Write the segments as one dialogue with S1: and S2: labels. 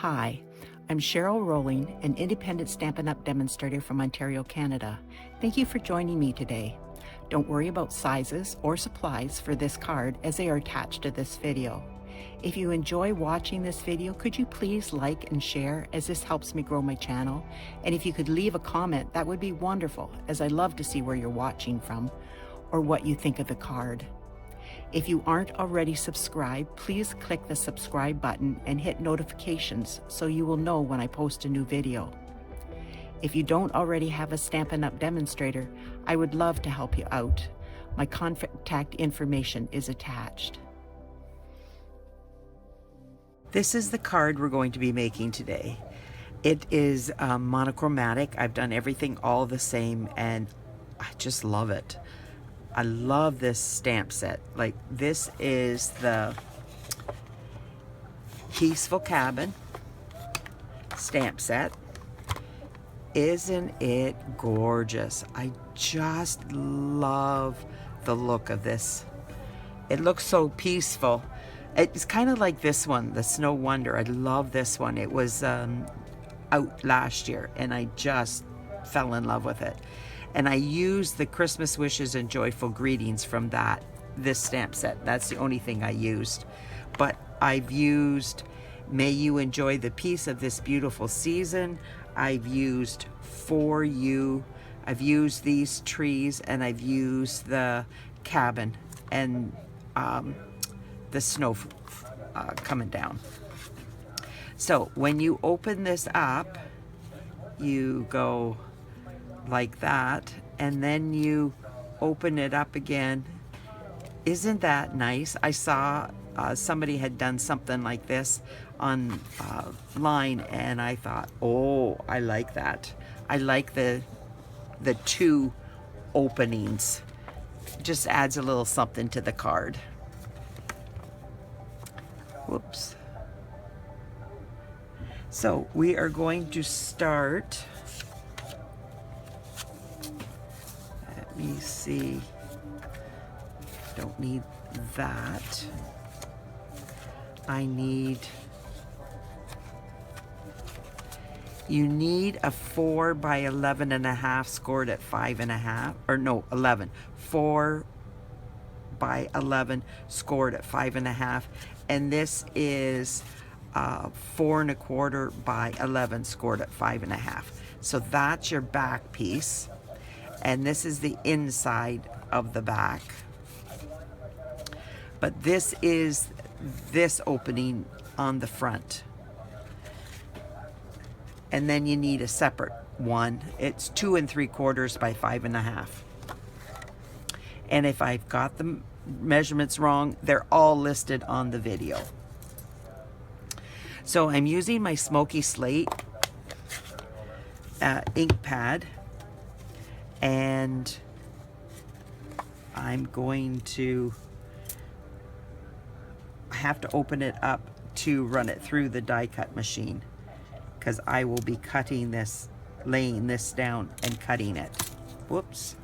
S1: Hi, I'm Cheryl Rowling, an independent Stampin' Up! Demonstrator from Ontario, Canada. Thank you for joining me today. Don't worry about sizes or supplies for this card as they are attached to this video. If you enjoy watching this video, could you please like and share as this helps me grow my channel? And if you could leave a comment, that would be wonderful, as I love to see where you're watching from or what you think of the card. If you aren't already subscribed, please click the subscribe button and hit notifications so you will know when I post a new video. If you don't already have a Stampin' Up! Demonstrator, I would love to help you out. My contact information is attached. This is the card we're going to be making today. It is monochromatic. I've done everything all the same and I just love it. I love this stamp set. Like, this is the Peaceful Cabin stamp set. Isn't it gorgeous? I just love the look of this. It looks so peaceful. It's kind of like this one, the Snow Wonder. I love this one. It was out last year and I just fell in love with it. And I used the Christmas Wishes and Joyful Greetings from this stamp set. That's the only thing I used. But I've used May You Enjoy the Peace of This Beautiful Season. I've used For You. I've used these trees, and I've used the cabin and the snow coming down. So when you open this up, you go like that, and then you open it up again. Isn't that nice? I saw somebody had done something like this online, and I thought, oh, I like that. I like the two openings. Just adds a little something to the card. Whoops. So we are going to start. Let me see. Don't need that. You need a 4 by 11.5 scored at 5.5, or no, 11. 4 by 11 scored at 5.5, and this is 4.25 by 11 scored at 5.5. So that's your back piece, and this is the inside of the back. But this is this opening on the front. And then you need a separate one. It's 2 3/4 by 5.5. And if I've got the measurements wrong, they're all listed on the video. So I'm using my Smoky Slate ink pad, and I'm going to have to open it up to run it through the die cut machine, because I will be cutting this, laying this down and cutting it. Whoops.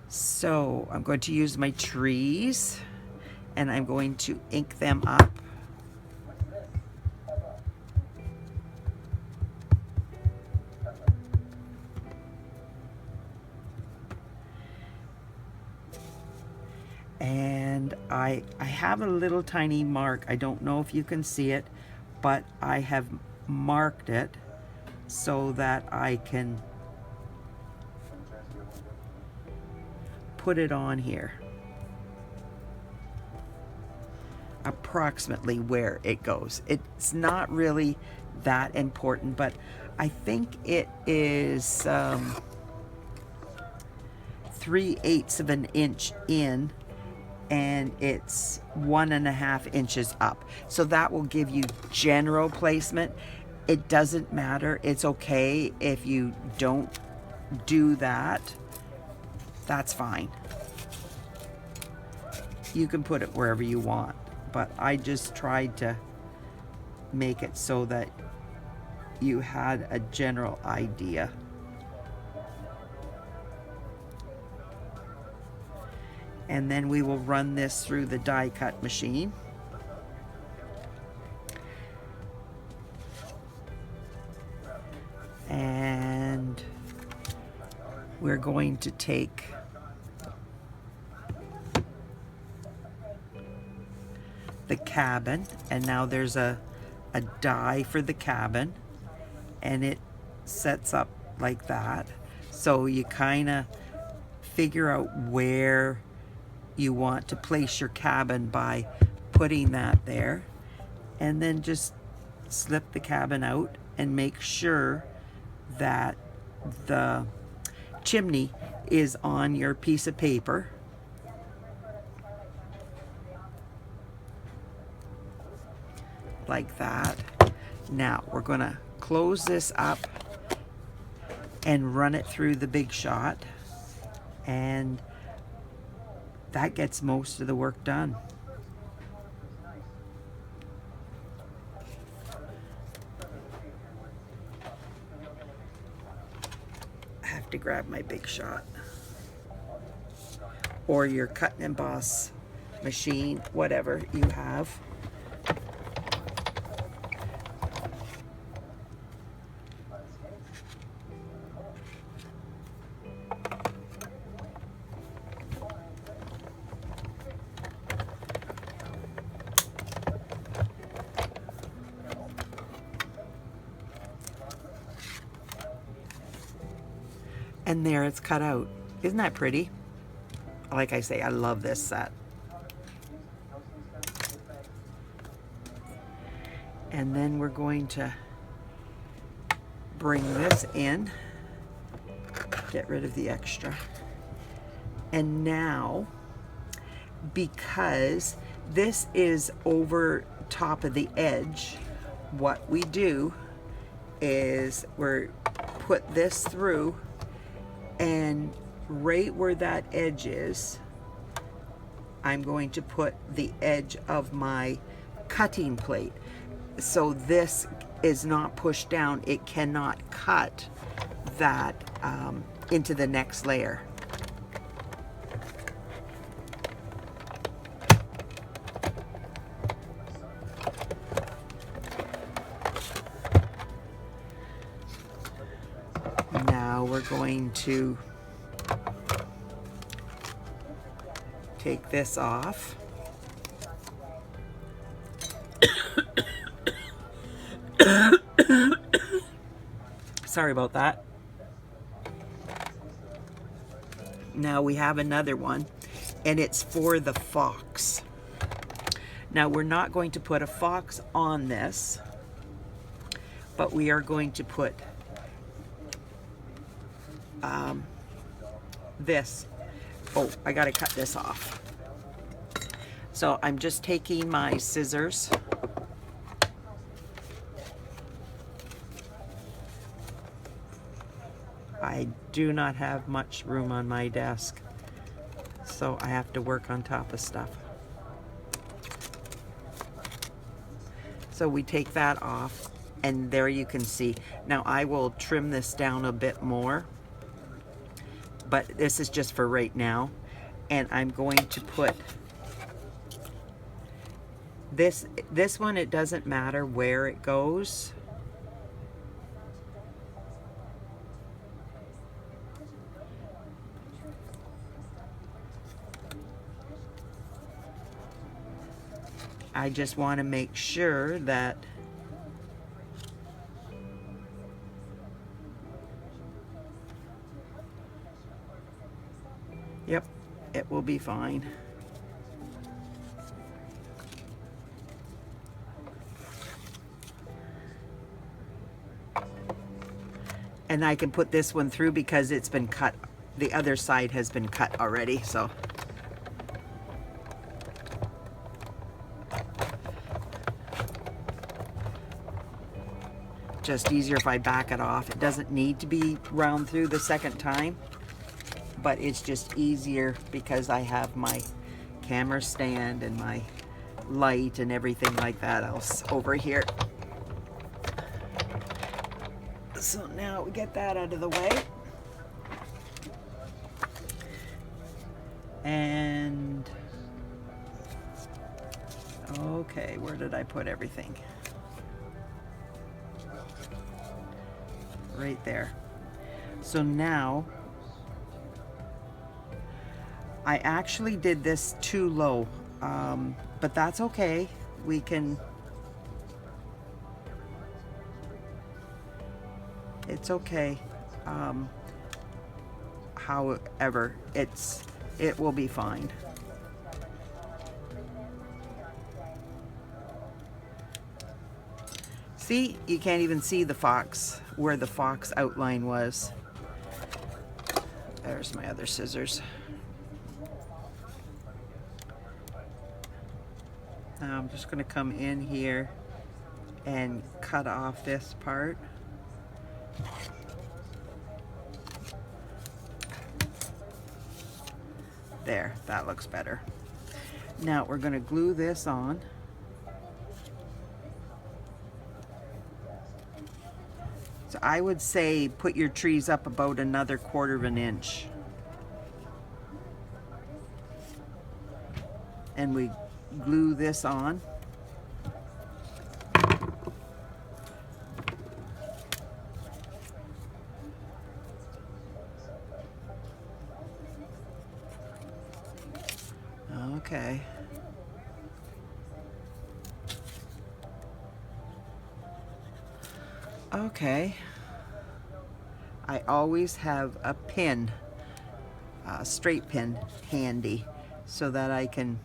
S1: So I'm going to use my trees, and I'm going to ink them up. And I have a little tiny mark. I don't know if you can see it, but I have marked it so that I can put it on here. Approximately where it goes. It's not really that important, but I think it is 3/8 of an inch in, and it's 1.5 inches up. So that will give you general placement. It doesn't matter. It's okay if you don't do that. That's fine. You can put it wherever you want, but I just tried to make it so that you had a general idea. And then we will run this through the die cut machine. we're going to take the cabin, and now there's a die for the cabin, and it sets up like that. So you kind of figure out where you want to place your cabin by putting that there, and then just slip the cabin out and make sure that the chimney is on your piece of paper. Like that. Now we're going to close this up and run it through the Big Shot, and that gets most of the work done. I have to grab my Big Shot or your cut and emboss machine, whatever you have. And there it's cut out. Isn't that pretty? Like I say, I love this set. And then we're going to bring this in, get rid of the extra. And now, because this is over top of the edge, what we do is we put this through, and right where that edge is, I'm going to put the edge of my cutting plate. So this is not pushed down. It cannot cut that into the next layer. Now we're going to take this off. Sorry about that. Now we have another one, and it's for the fox. Now we're not going to put a fox on this, but we are going to put this. Oh, I gotta cut this off. So I'm just taking my scissors. I do not have much room on my desk, so I have to work on top of stuff. So we take that off, and there you can see. Now I will trim this down a bit more, but this is just for right now. And I'm going to put this one, it doesn't matter where it goes. I just want to make sure that yep, it will be fine. And I can put this one through because it's been cut. The other side has been cut already, so. Just easier if I back it off. It doesn't need to be round through the second time, but it's just easier because I have my camera stand and my light and everything like that else over here. So now we get that out of the way. And okay, where did I put everything? Right there. So now I actually did this too low, but that's okay. We can, it's okay. However, it will be fine. See, you can't even see the fox, where the fox outline was. There's my other scissors. Now I'm just going to come in here and cut off this part. There, that looks better. Now we're going to glue this on. So I would say put your trees up about another 1/4 of an inch. And we glue this on. Okay. Okay. I always have a pin, a straight pin handy so that I can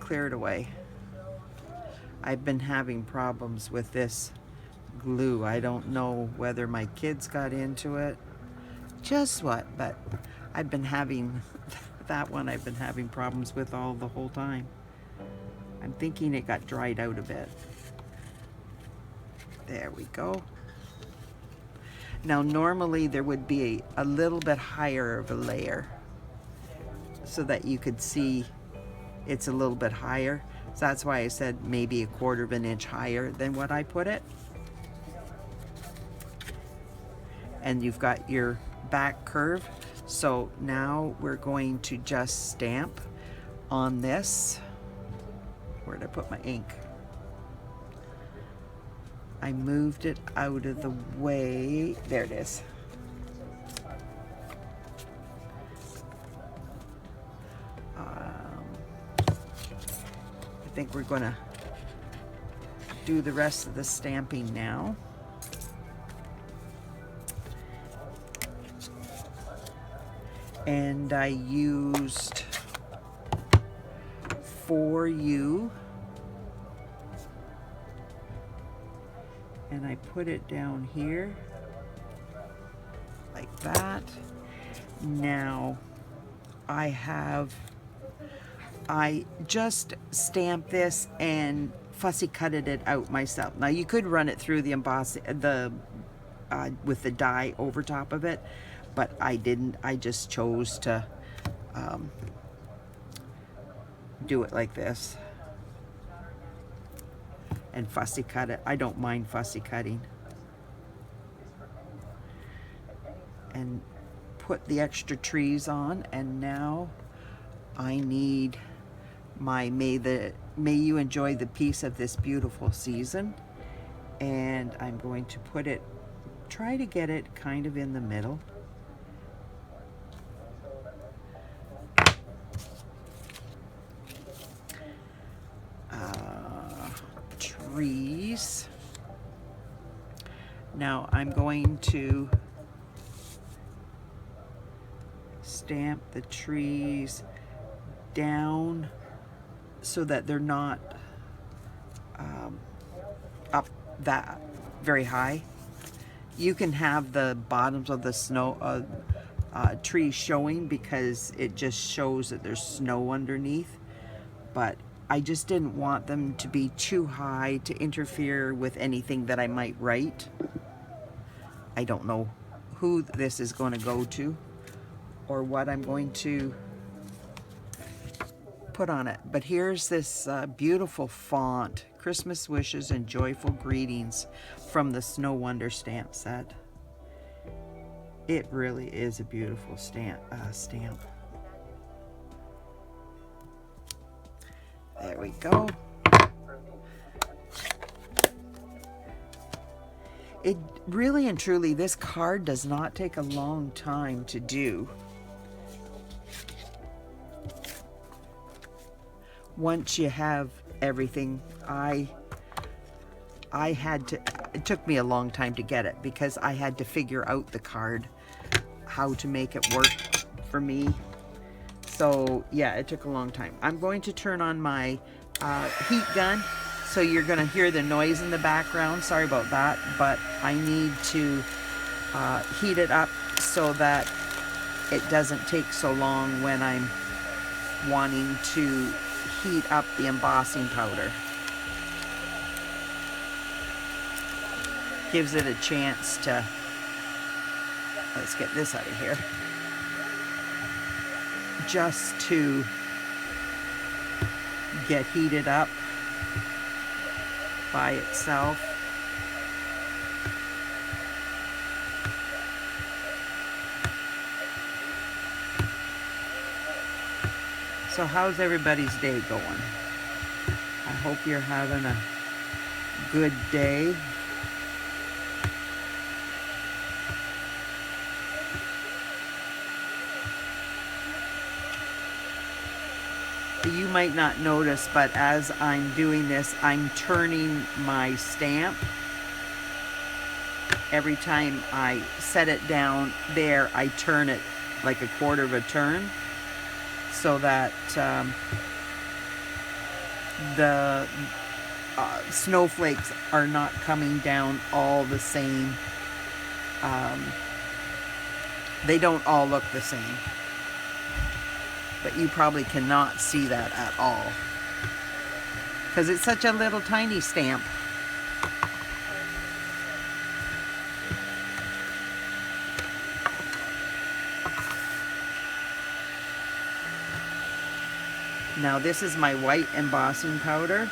S1: clear it away. I've been having problems with this glue. I don't know whether my kids got into it, just what, but I've been having that one I've been having problems with the whole time. I'm thinking it got dried out a bit. There we go. Now normally there would be a little bit higher of a layer so that you could see it's a little bit higher. So that's why I said maybe a 1/4 of an inch higher than what I put it. And you've got your back curve. So now we're going to just stamp on this. Where did I put my ink? I moved it out of the way. There it is. I think we're going to do the rest of the stamping now. And I used For You. And I put it down here like that. Now I just stamped this and fussy cutted it out myself. Now you could run it through the embossing, with the die over top of it, but I didn't. I just chose to do it like this and fussy cut it. I don't mind fussy cutting. And put the extra trees on, and now I need my May you enjoy the peace of this beautiful season. And I'm going to put it, try to get it kind of in the middle. Trees. Now I'm going to stamp the trees down so that they're not up that very high. You can have the bottoms of the snow trees showing because it just shows that there's snow underneath, but I just didn't want them to be too high to interfere with anything that I might write. I don't know who this is going to go to or what I'm going to put on it. But here's this beautiful font, Christmas Wishes and Joyful Greetings from the Snow Wonder stamp set. It really is a beautiful stamp. There we go. It really and truly, this card does not take a long time to do. once you have everything, I had to, it took me a long time to get it because I had to figure out the card, how to make it work for me. So yeah, it took a long time. I'm going to turn on my heat gun, so you're going to hear the noise in the background. Sorry about that, but I need to heat it up so that it doesn't take so long when I'm wanting to heat up the embossing powder. Gives it a chance to, let's get this out of here, just to get heated up by itself. So how's everybody's day going? I hope you're having a good day. You might not notice, but as I'm doing this, I'm turning my stamp. Every time I set it down there, I turn it like a quarter of a turn, so that the snowflakes are not coming down all the same. They don't all look the same. But you probably cannot see that at all because it's such a little tiny stamp. Now this is my white embossing powder.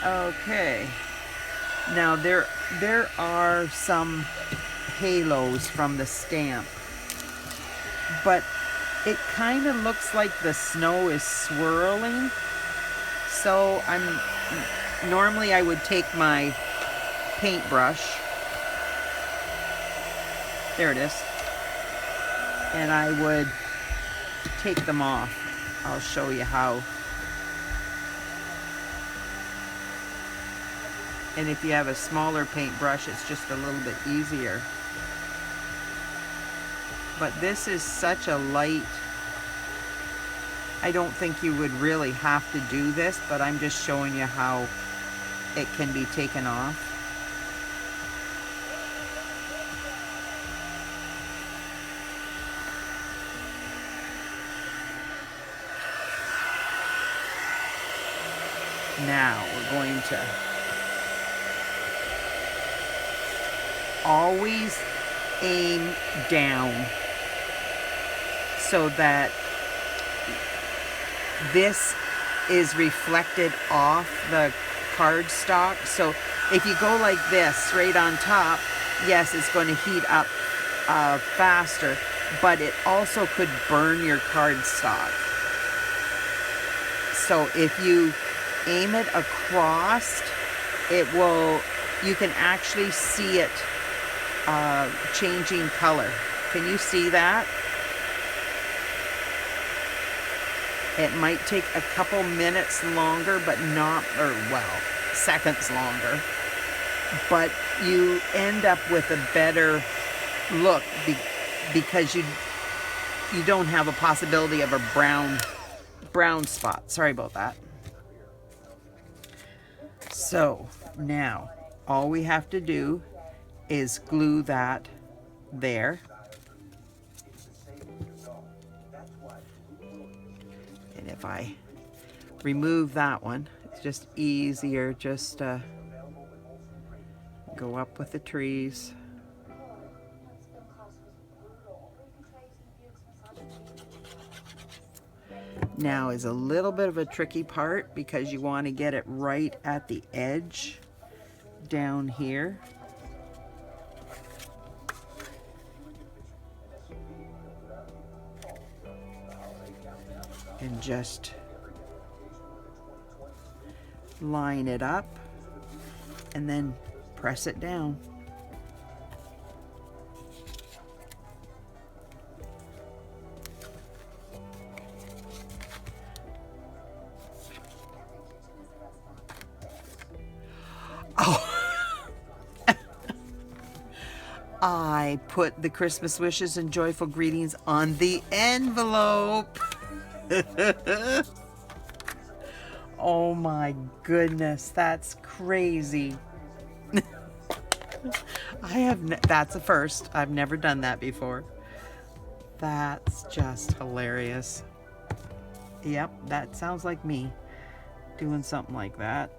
S1: Okay, now there are some halos from the stamp, but it kind of looks like the snow is swirling. So normally I would take my paintbrush, there it is, and I would take them off. I'll show you how. And if you have a smaller paintbrush, it's just a little bit easier. But this is such a light, I don't think you would really have to do this, but I'm just showing you how it can be taken off. Now we're going to always aim down so that this is reflected off the cardstock. So if you go like this straight on top, yes, it's going to heat up faster, but it also could burn your cardstock. So if you aim it across, it will, you can actually see it changing color. Can you see that? It might take a couple minutes longer, but not, or well, seconds longer. But you end up with a better look because you don't have a possibility of a brown spot. Sorry about that. So now all we have to do is glue that there. And if I remove that one, it's just easier just to go up with the trees. Now is a little bit of a tricky part because you want to get it right at the edge down here. and just line it up and then press it down. I put the Christmas wishes and joyful greetings on the envelope. Oh my goodness, that's crazy. That's a first. I've never done that before. That's just hilarious. Yep, that sounds like me doing something like that.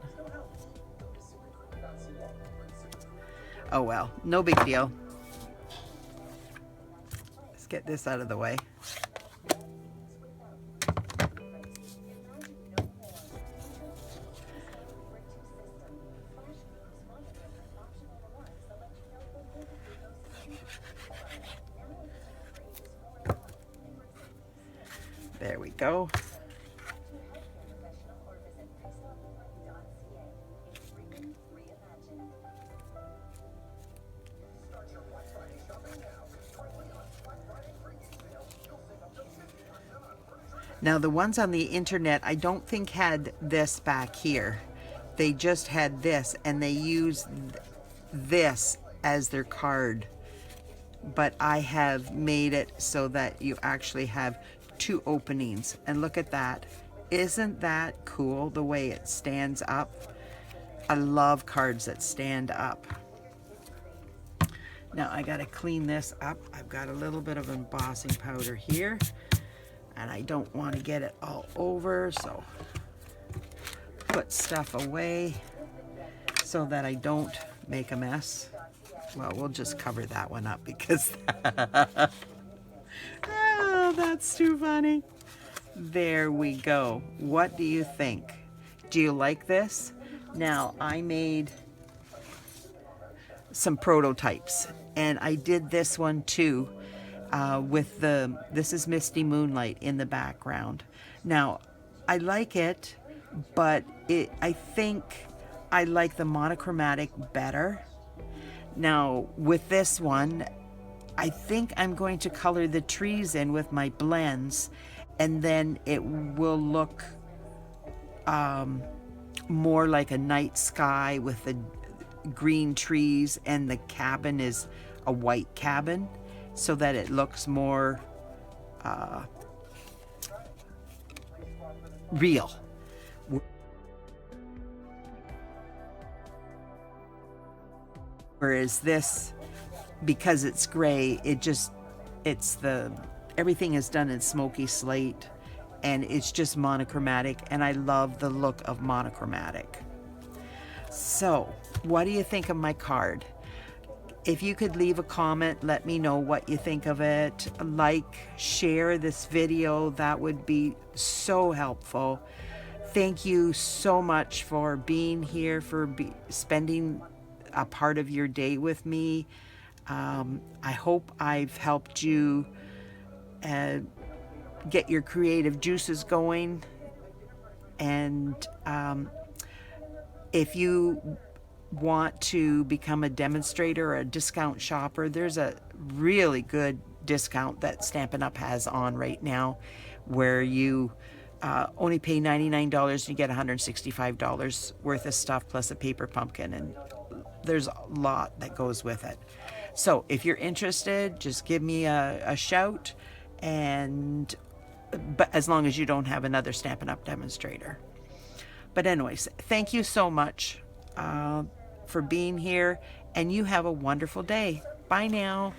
S1: Oh well, no big deal. Let's get this out of the way. There we go. Now the ones on the internet, I don't think had this back here. They just had this, and they used this as their card. But I have made it so that you actually have two openings. And look at that. Isn't that cool the way it stands up? I love cards that stand up. Now I gotta clean this up. I've got a little bit of embossing powder here, and I don't want to get it all over, so put stuff away so that I don't make a mess. Well, we'll just cover that one up because oh, that's too funny. There we go. What do you think? Do you like this? Now, I made some prototypes, and I did this one too with this is Misty Moonlight in the background. Now, I like it, but I think I like the monochromatic better. Now, with this one, I think I'm going to color the trees in with my blends, and then it will look more like a night sky with the green trees, and the cabin is a white cabin, so that it looks more real. Whereas this, because it's gray, everything is done in Smoky Slate, and it's just monochromatic, and I love the look of monochromatic. So, what do you think of my card? If you could leave a comment, let me know what you think of it. Like, share this video, that would be so helpful. Thank you so much for being here, for spending a part of your day with me. I hope I've helped you get your creative juices going. And if you want to become a demonstrator or a discount shopper, there's a really good discount that Stampin' Up! Has on right now, where you only pay $99 and you get $165 worth of stuff plus a paper pumpkin, and there's a lot that goes with it. So if you're interested, just give me a shout, but as long as you don't have another Stampin' Up! Demonstrator. But anyways, thank you so much for being here, and you have a wonderful day. Bye now.